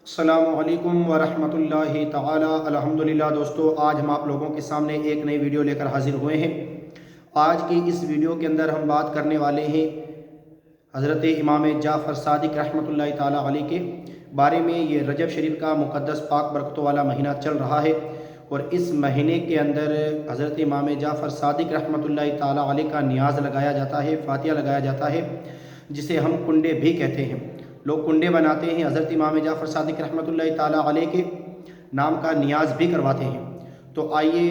السلام علیکم ورحمۃ اللہ تعالی الحمدللہ۔ دوستو، آج ہم آپ لوگوں کے سامنے ایک نئی ویڈیو لے کر حاضر ہوئے ہیں۔ آج کی اس ویڈیو کے اندر ہم بات کرنے والے ہیں حضرت امام جعفر صادق رحمۃ اللہ تعالی علیہ کے بارے میں۔ یہ رجب شریف کا مقدس پاک برکتوں والا مہینہ چل رہا ہے، اور اس مہینے کے اندر حضرت امام جعفر صادق رحمۃ اللہ تعالی علیہ کا نیاز لگایا جاتا ہے، فاتحہ لگایا جاتا ہے، جسے ہم کنڈے بھی کہتے ہیں۔ لوگ کنڈے بناتے ہیں، حضرت امام جعفر صادق رحمۃ اللہ تعالی علیہ کے نام کا نیاز بھی کرواتے ہیں۔ تو آئیے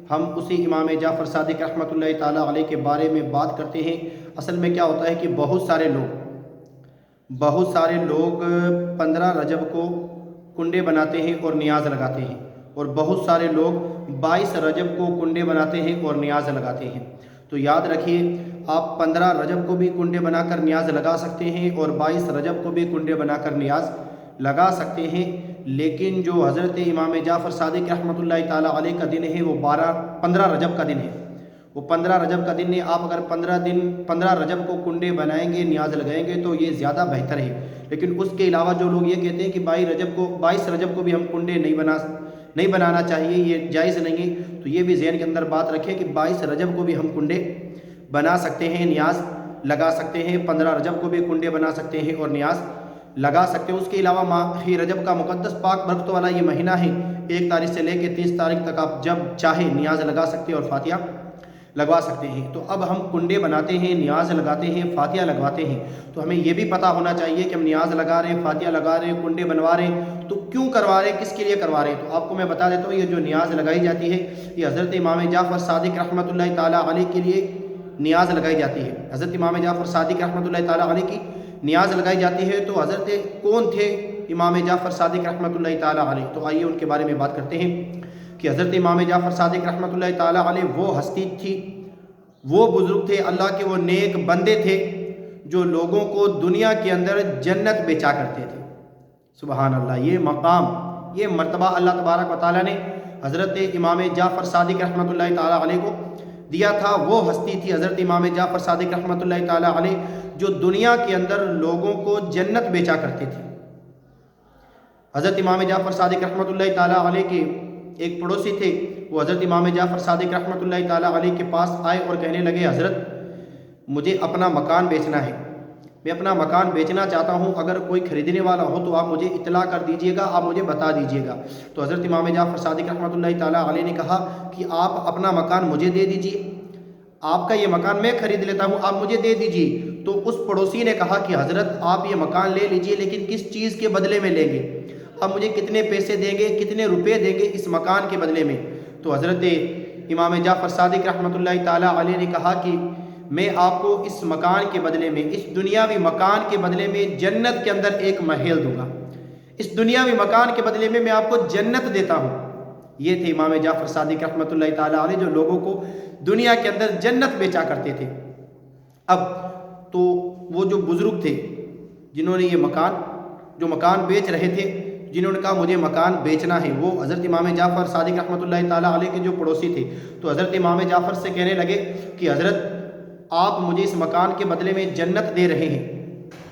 ہم اسی امام جعفر صادق رحمۃ اللہ تعالی علیہ کے بارے میں بات کرتے ہیں۔ اصل میں کیا ہوتا ہے کہ بہت سارے لوگ 15 رجب کو کنڈے بناتے ہیں اور نیاز لگاتے ہیں، اور بہت سارے لوگ 22 رجب کو کنڈے بناتے ہیں اور نیاز لگاتے ہیں۔ تو یاد رکھیے، آپ 15 رجب کو بھی کنڈے بنا کر نیاز لگا سکتے ہیں اور 22 رجب کو بھی کنڈے بنا کر نیاز لگا سکتے ہیں، لیکن جو حضرت امام جعفر صادق رحمۃ اللہ تعالی علیہ کا دن ہے وہ 15 رجب کا دن ہے۔ وہ 15 رجب کا دن ہے۔ آپ اگر 15 رجب کو کنڈے بنائیں گے، نیاز لگائیں گے تو یہ زیادہ بہتر ہے۔ لیکن اس کے علاوہ جو لوگ یہ کہتے ہیں کہ 22 رجب کو بھی ہم کنڈے نہیں بنانا چاہیے، یہ جائز نہیں ہے، تو یہ بھی ذہن کے اندر بات رکھیں کہ 22 رجب کو بھی ہم کنڈے بنا سکتے ہیں، نیاز لگا سکتے ہیں۔ 15 رجب کو بھی کنڈے بنا سکتے ہیں اور نیاز لگا سکتے ہیں۔ اس کے علاوہ ماہ رجب کا مقدس پاک برکتوں والا یہ مہینہ ہے، 1 تاریخ سے لے کے 30 تاریخ تک آپ جب چاہے نیاز لگا سکتے ہیں اور فاتحہ لگوا سکتے ہیں۔ تو اب ہم کنڈے بناتے ہیں، نیاز لگاتے ہیں، فاتحہ لگواتے ہیں، تو ہمیں یہ بھی پتہ ہونا چاہیے کہ ہم نیاز لگا رہے ہیں، فاتحہ لگا رہے ہیں، کنڈے بنوا رہے ہیں، تو کیوں کروا رہے ہیں، کس کے لیے کروا رہے ہیں۔ تو آپ کو میں بتا دیتا ہوں، یہ جو نیاز لگائی جاتی ہے یہ حضرت امام جعفر صادق رحمۃ اللہ تعالی علیہ کے لیے نیاز لگائی جاتی ہے۔ حضرت امام جعفر صادق رحمۃ اللہ تعالی علیہ کی نیاز لگائی جاتی ہے۔ تو حضرت کون تھے امام جعفر صادق رحمۃ اللہ تعالی علیہ؟ تو آئیے ان کے بارے میں بات کرتے ہیں کہ حضرت امام جعفر صادق رحمۃ اللہ تعالی علیہ وہ ہستی تھی، وہ بزرگ تھے، اللہ کے وہ نیک بندے تھے جو لوگوں کو دنیا کے اندر جنت بیچا کرتے تھے۔ سبحان اللہ، یہ مقام، یہ مرتبہ اللہ تبارک و تعالیٰ نے حضرت امام جعفر صادق رحمۃ اللہ تعالی علیہ کو دیا تھا۔ وہ ہستی تھی حضرت امام جعفر صادق رحمۃ اللہ تعالی علیہ جو دنیا کے اندر لوگوں کو جنت بیچا کرتے تھے۔ حضرت امام جعفر صادق رحمۃ اللہ تعالی علیہ کے ایک پڑوسی تھے، وہ حضرت امام جعفر صادق رحمۃ اللہ تعالی علیہ کے پاس آئے اور کہنے لگے، حضرت مجھے اپنا مکان بیچنا ہے، میں اپنا مکان بیچنا چاہتا ہوں، اگر کوئی خریدنے والا ہو تو آپ مجھے اطلاع کر دیجئے گا، آپ مجھے بتا دیجئے گا۔ تو حضرت امام جعفر صادق رحمۃ اللہ تعالی علیہ نے کہا کہ آپ اپنا مکان مجھے دے دیجئے، آپ کا یہ مکان میں خرید لیتا ہوں، آپ مجھے دے دیجئے۔ تو اس پڑوسی نے کہا کہ حضرت آپ یہ مکان لے لیجئے، لیکن کس چیز کے بدلے میں لیں گے؟ آپ مجھے کتنے پیسے دیں گے، کتنے روپے دیں گے اس مکان کے بدلے میں؟ تو حضرت امام جعفر صادق رحمۃ اللہ تعالی علیہ نے کہا کہ میں آپ کو اس مکان کے بدلے میں، اس دنیاوی مکان کے بدلے میں جنت کے اندر ایک محل دوں گا، اس دنیاوی مکان کے بدلے میں آپ کو جنت دیتا ہوں۔ یہ تھے امام جعفر صادق رحمۃ اللہ تعالی علیہ جو لوگوں کو دنیا کے اندر جنت بیچا کرتے تھے۔ اب تو وہ جو بزرگ تھے جنہوں نے یہ مکان بیچ رہے تھے، جنہوں نے کہا مجھے مکان بیچنا ہے، وہ حضرت امام جعفر صادق رحمۃ اللہ تعالی علیہ کے جو پڑوسی تھے، تو حضرت امام جعفر سے کہنے لگے کہ حضرت آپ مجھے اس مکان کے بدلے میں جنت دے رہے ہیں۔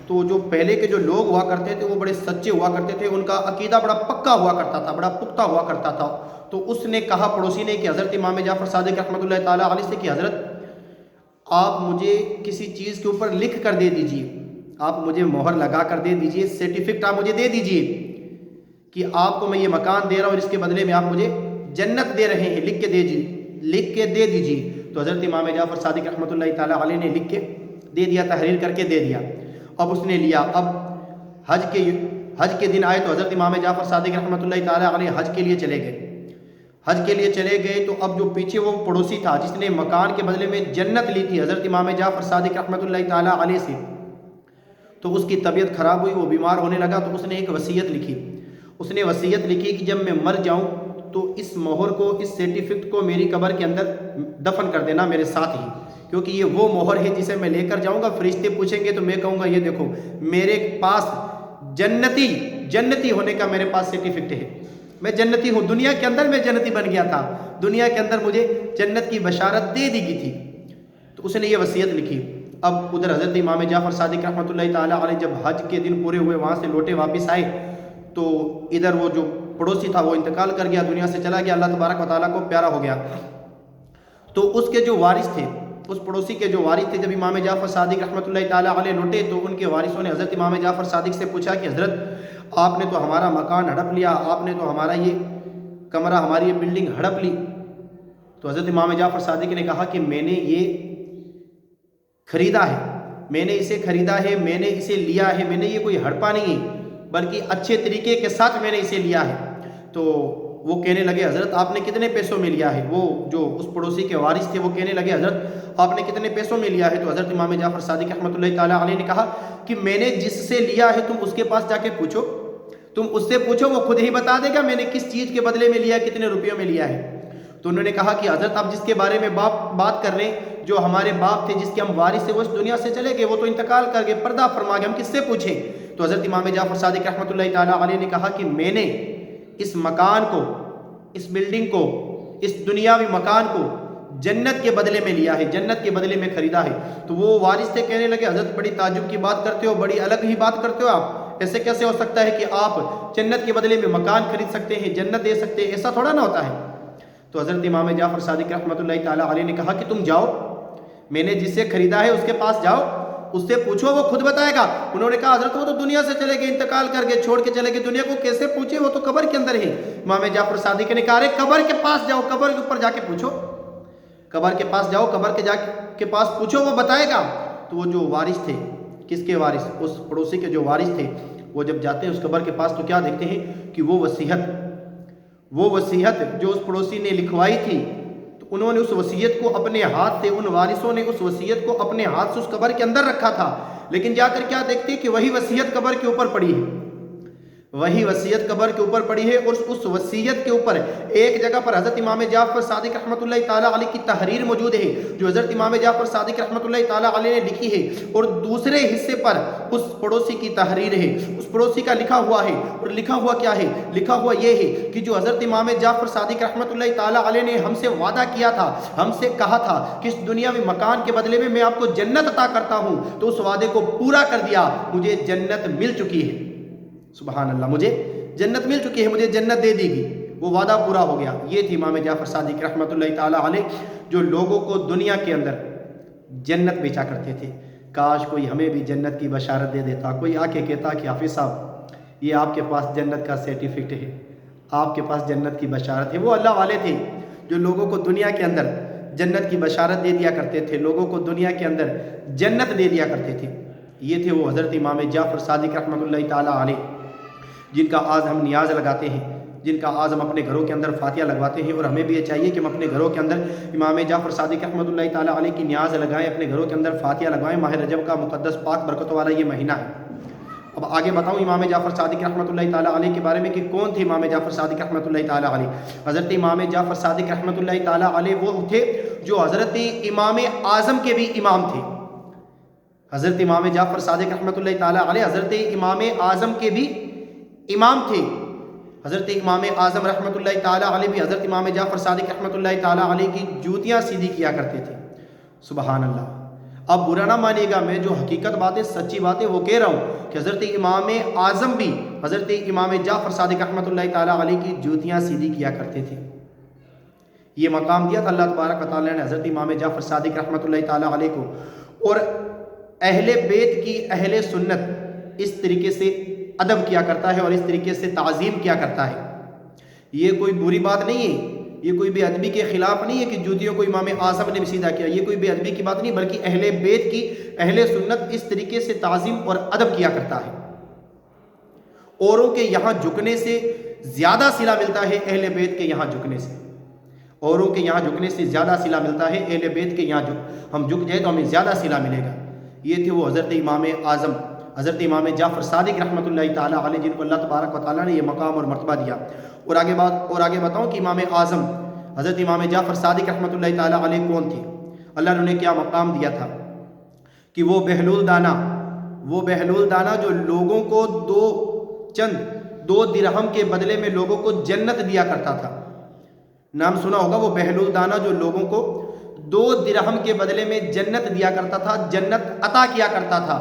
تو جو پہلے کے جو لوگ ہوا کرتے تھے وہ بڑے سچے ہوا کرتے تھے، ان کا عقیدہ بڑا پکا ہوا کرتا تھا، بڑا پختہ ہوا کرتا تھا۔ تو اس نے کہا، پڑوسی نے، کہ حضرت امام جعفر صادق رحمۃ اللہ تعالی علیہ سے کہ حضرت آپ مجھے کسی چیز کے اوپر لکھ کر دے دیجئے، آپ مجھے مہر لگا کر دے دیجئے، سرٹیفکیٹ آپ مجھے دے دیجئے کہ آپ کو میں یہ مکان دے رہا ہوں اور اس کے بدلے میں آپ مجھے جنت دے رہے ہیں، لکھ کے دے دیجئے۔ تو حضرت امام جعفر صادق رحمۃ اللہ تعالی علیہ نے لکھ کے دے دیا، تحریر کر کے دے دیا۔ اب اس نے لیا۔ اب حج کے دن آئے تو حضرت امام جعفر صادق رحمۃ اللہ تعالی علیہ حج کے لیے چلے گئے۔ تو اب جو پیچھے وہ پڑوسی تھا جس نے مکان کے بدلے میں جنت لی تھی حضرت امام جعفر صادق رحمۃ اللہ تعالی علیہ سے، تو اس کی طبیعت خراب ہوئی، وہ بیمار ہونے لگا۔ تو اس نے ایک وصیت لکھی کہ جب میں مر جاؤں تو اس مہر کو، اس سرٹیفکیٹ کو میری قبر کے اندر دفن کر دینا میرے ساتھ ہی، کیونکہ یہ وہ مہر ہے جسے میں لے کر جاؤں گا، فرشتے پوچھیں گے تو میں کہوں گا یہ دیکھو میرے پاس جنتی ہونے کا میرے پاس سرٹیفکیٹ ہے، میں جنتی ہوں، دنیا کے اندر میں جنتی بن گیا تھا، دنیا کے اندر مجھے جنت کی بشارت دے دی گئی تھی۔ تو اس نے یہ وصیت لکھی۔ اب ادھر حضرت امام جعفر صادق رحمۃ اللہ تعالی علیہ جب حج کے دن پورے ہوئے، وہاں سے لوٹے واپس آئے، تو ادھر وہ جو پڑوسی تھا وہ انتقال کر گیا، دنیا سے چلا گیا، اللہ تبارک و تعالیٰ کو پیارا ہو گیا۔ تو اس کے جو وارث تھے، اس پڑوسی کے جو وارث تھے، جب امام جعفر صادق رحمۃ اللہ تعالیٰ علیہ لوٹے تو ان کے وارثوں نے حضرت امام جعفر صادق سے پوچھا کہ حضرت آپ نے تو ہمارا مکان ہڑپ لیا، آپ نے تو ہمارا یہ کمرہ، ہماری یہ بلڈنگ ہڑپ لی۔ تو حضرت امام جعفر صادق نے کہا کہ میں نے یہ خریدا ہے، میں نے اسے خریدا ہے، میں نے اسے لیا ہے، میں نے یہ کوئی ہڑپا نہیں ہے بلکہ اچھے طریقے کے ساتھ میں نے اسے لیا ہے۔ تو وہ کہنے لگے حضرت آپ نے کتنے پیسوں میں لیا ہے؟ وہ جو اس پڑوسی کے وارث تھے وہ کہنے لگے حضرت آپ نے کتنے پیسوں میں لیا ہے؟ تو حضرت امام جعفر صادق رحمۃ اللہ تعالیٰ علیہ نے کہا کہ میں نے جس سے لیا ہے تم اس کے پاس جا کے پوچھو، تم اس سے پوچھو، وہ خود ہی بتا دے گا میں نے کس چیز کے بدلے میں لیا ہے، کتنے روپیوں میں لیا ہے۔ تو انہوں نے کہا کہ حضرت آپ جس کے بارے میں بات کر رہے ہیں، جو ہمارے باپ تھے، جس کے ہم وارث سے، وہ اس دنیا سے چلے گئے، وہ تو انتقال کر گئے، پردہ فرما گئے، ہم کس سے پوچھیں؟ تو حضرت امام جعفر صادق رحمۃ اللہ تعالیٰ علیہ نے کہا کہ میں نے اس مکان کو، اس بلڈنگ کو، اس دنیاوی مکان کو جنت کے بدلے میں لیا ہے، جنت کے بدلے میں خریدا ہے۔ تو وہ وارث سے کہنے لگے حضرت بڑی تعجب کی بات کرتے ہو، بڑی الگ ہی بات کرتے ہو آپ، ایسے کیسے ہو سکتا ہے کہ آپ جنت کے بدلے میں مکان خرید سکتے ہیں، جنت دے سکتے ہیں، ایسا تھوڑا نہ ہوتا ہے۔ تو حضرت امام جعفر صادق رحمۃ اللہ تعالیٰ علیہ نے کہا کہ تم جاؤ، میں نے جس سے خریدا ہے اس کے پاس جاؤ، اس سے پوچھو، وہ خود بتائے گا۔ انہوں نے کہا حضرت وہ تو دنیا سے چلے گئے، انتقال کر گئے، چھوڑ کے چلے گئے، دنیا کو کیسے پوچھے، وہ تو قبر کے اندر ہے۔ امام جعفر صادق نے کہا ارے قبر کے پاس جاؤ، قبر کے اوپر جا کے پوچھو، قبر کے پاس جاؤ، قبر کے پاس پوچھو، وہ بتائے گا۔ تو وہ جو وارث تھے، کس کے وارث؟ اس پڑوسی کے جو وارث تھے، وہ جب جاتے ہیں اس قبر کے پاس تو کیا دیکھتے ہیں کہ وہ وصیت جو اس پڑوسی نے لکھوائی تھی، تو انہوں نے اس وصیت کو اپنے ہاتھ سے، ان وارثوں نے اس وصیت کو اپنے ہاتھ سے اس قبر کے اندر رکھا تھا، لیکن جا کر کیا دیکھتے کہ وہی وصیت قبر کے اوپر پڑی ہے، وہی وصیت قبر کے اوپر پڑی ہے، اور اس وصیت کے اوپر ایک جگہ پر حضرت امام جعفر صادق رحمۃ اللہ تعالیٰ علیہ کی تحریر موجود ہے، جو حضرت امام جعفر صادق رحمۃ اللہ تعالیٰ علیہ نے لکھی ہے، اور دوسرے حصے پر اس پڑوسی کی تحریر ہے، اس پڑوسی کا لکھا ہوا ہے، اور لکھا ہوا کیا ہے؟ لکھا ہوا یہ ہے کہ جو حضرت امام جعفر صادق رحمۃ اللہ تعالیٰ علیہ نے ہم سے وعدہ کیا تھا، ہم سے کہا تھا کہ اس دنیا میں مکان کے بدلے میں آپ کو جنت عطا کرتا ہوں، تو اس وعدے کو پورا کر دیا، مجھے جنت مل چکی ہے، سبحان اللہ، مجھے جنت مل چکی ہے، مجھے جنت دے دی گئی، وہ وعدہ پورا ہو گیا۔ یہ تھی امام جعفر صادق رحمۃ اللہ تعالیٰ علیہ، جو لوگوں کو دنیا کے اندر جنت بیچا کرتے تھے۔ کاش کوئی ہمیں بھی جنت کی بشارت دے دیتا، کوئی آ کے کہتا کہ حافظ صاحب یہ آپ کے پاس جنت کا سرٹیفکیٹ ہے، آپ کے پاس جنت کی بشارت ہے۔ وہ اللہ والے تھے جو لوگوں کو دنیا کے اندر جنت کی بشارت دے دیا کرتے تھے، لوگوں کو دنیا کے اندر جنت دے دیا کرتے تھے۔ یہ تھے وہ حضرت امام جعفر صادق رحمۃ اللہ تعالیٰ علیہ، جن کا آج ہم نیاز لگاتے ہیں، جن کا آج ہم اپنے گھروں کے اندر فاتحہ لگواتے ہیں، اور ہمیں بھی یہ چاہیے کہ ہم اپنے گھروں کے اندر امام جعفر صادق رحمۃ اللہ تعالیٰ علیہ کی نیاز لگائیں، اپنے گھروں کے اندر فاتحہ لگوائیں۔ ماہ رجب کا مقدس پاک برکتوں والا یہ مہینہ ہے۔ اب آگے بتاؤں امام جعفر صادق رحمۃ اللہ تعالیٰ علیہ کے بارے میں کہ کون تھے امام جعفر صادق رحمۃ اللہ تعالیٰ علیہ۔ حضرت امام جعفر صادق رحمۃ اللہ تعالیٰ علیہ وہ تھے جو حضرت امام اعظم کے بھی امام تھے۔ حضرت امام جعفر صادق رحمۃ اللہ تعالیٰ علیہ حضرت امام اعظم کے بھی امام تھے۔ حضرت امام اعظم رحمۃ اللہ تعالیٰ علیہ بھی حضرت امام جعفر صادق رحمۃ اللہ تعالیٰ علیہ کی جوتیاں سیدھی کیا کرتے تھے، سبحان اللہ۔ اب برا نہ مانیے گا، میں جو حقیقت باتیں، سچی باتیں وہ کہہ رہا ہوں کہ حضرت امام اعظم بھی حضرت امام جعفر صادق رحمۃ اللہ تعالیٰ علیہ کی جوتیاں سیدھی کیا کرتے تھے۔ یہ مقام دیا تھا اللہ تبارک و تعالیٰ نے حضرت امام جعفر صادق رحمۃ اللہ تعالیٰ علیہ کو، اور اہل بیت کی، اہل سنت اس طریقے سے ادب کیا کرتا ہے اور اس طریقے سے تعظیم کیا کرتا ہے۔ یہ کوئی بری بات نہیں ہے، یہ کوئی بے ادبی کے خلاف نہیں ہے کہ جوتیوں کو امام اعظم نے بھی سیدھا کیا، یہ کوئی بے ادبی کی بات نہیں، بلکہ اہل بیت کی، اہل سنت اس طریقے سے تعظیم اور ادب کیا کرتا ہے۔ اوروں کے یہاں جھکنے سے زیادہ صلہ ملتا ہے اہل بیت کے یہاں جھکنے سے، اوروں کے یہاں جھکنے سے زیادہ صلہ ملتا ہے اہل بیت کے یہاں ہم جھک جائے تو ہمیں زیادہ صلہ ملے گا۔ یہ تھے وہ حضرت امام اعظم، حضرت امام جعفر صادق رحمۃ اللہ تعالیٰ علیہ، جن کو اللہ تبارک و تعالیٰ نے یہ مقام اور مرتبہ دیا۔ اور آگے بتاؤں کہ امام اعظم حضرت امام جعفر صادق رحمۃ اللہ تعالیٰ علیہ کون تھے، اللہ نے انہیں کیا مقام دیا تھا کہ وہ بہلول دانا جو لوگوں کو دو درہم کے بدلے میں لوگوں کو جنت دیا کرتا تھا۔ نام سنا ہوگا، وہ بہلول دانا جو لوگوں کو 2 درہم کے بدلے میں جنت دیا کرتا تھا، جنت عطا کیا کرتا تھا۔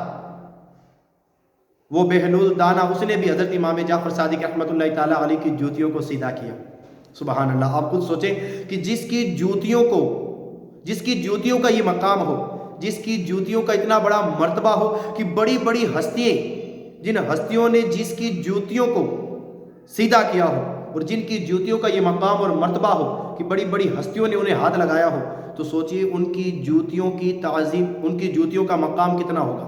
وہ بہلول دانا اس نے بھی حضرت امام جعفر صادق رحمۃ اللہ تعالیٰ علیہ کی جوتیوں کو سیدھا کیا. سبحان اللہ. آپ خود سوچیں کہ جس کی جوتیوں کا یہ مقام ہو، جس کی جوتیوں کا اتنا بڑا مرتبہ ہو کہ بڑی بڑی ہستیاں، جن ہستیوں نے جس کی جوتیوں کو سیدھا کیا ہو، اور جن کی جوتیوں کا یہ مقام اور مرتبہ ہو کہ بڑی بڑی ہستیوں نے انہیں ہاتھ لگایا ہو، تو سوچئے ان کی جوتیوں کی تعظیم، ان کی جوتیوں کا مقام کتنا ہوگا،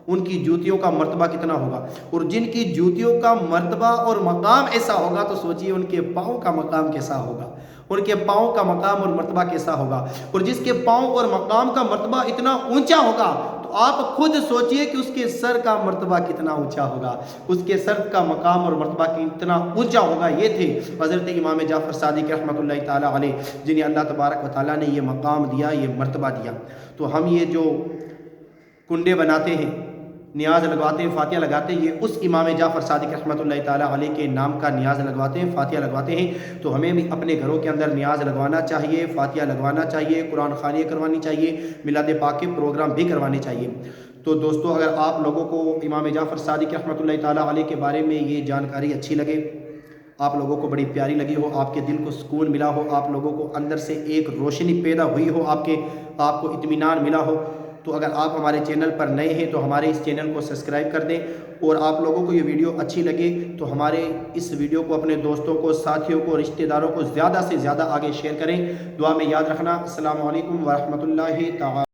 ان کی جوتیوں کا مرتبہ کتنا ہوگا. اور جن کی جوتیوں کا مرتبہ اور مقام ایسا ہوگا تو سوچئے ان کے پاؤں کا مقام کیسا ہوگا، ان کے پاؤں کا مقام اور مرتبہ کیسا ہوگا. اور جس کے پاؤں اور مقام کا مرتبہ اتنا اونچا ہوگا تو آپ خود سوچئے کہ اس کے سر کا مرتبہ کتنا اونچا ہوگا، اس کے سر کا مقام اور مرتبہ کتنا اونچا ہوگا. یہ تھے حضرت امام جعفر صادق رحمۃ اللہ تعالیٰ علیہ، جنہیں اللہ تبارک و تعالیٰ نے یہ مقام دیا، یہ مرتبہ دیا. تو ہم یہ جو کنڈے بناتے ہیں، نیاز لگواتے ہیں، فاتحہ لگاتے ہیں، یہ اس امام جعفر صادق رحمۃ اللہ تعالیٰ علیہ کے نام کا نیاز لگواتے ہیں، فاتحہ لگواتے ہیں. تو ہمیں بھی اپنے گھروں کے اندر نیاز لگوانا چاہیے، فاتحہ لگوانا چاہیے، قرآن خوانی کروانی چاہیے، میلاد پاک کے پروگرام بھی کروانے چاہیے. تو دوستو، اگر آپ لوگوں کو امام جعفر صادق رحمۃ اللہ تعالیٰ علیہ کے بارے میں یہ جانکاری اچھی لگے، آپ لوگوں کو بڑی پیاری لگی ہو، آپ کے دل کو سکون ملا ہو، آپ لوگوں کو اندر سے ایک روشنی پیدا ہوئی ہو، آپ کو اطمینان ملا ہو، تو اگر آپ ہمارے چینل پر نئے ہیں تو ہمارے اس چینل کو سبسکرائب کر دیں. اور آپ لوگوں کو یہ ویڈیو اچھی لگے تو ہمارے اس ویڈیو کو اپنے دوستوں کو، ساتھیوں کو، رشتہ داروں کو زیادہ سے زیادہ آگے شیئر کریں. دعا میں یاد رکھنا. السلام علیکم ورحمۃ اللہ تعالی.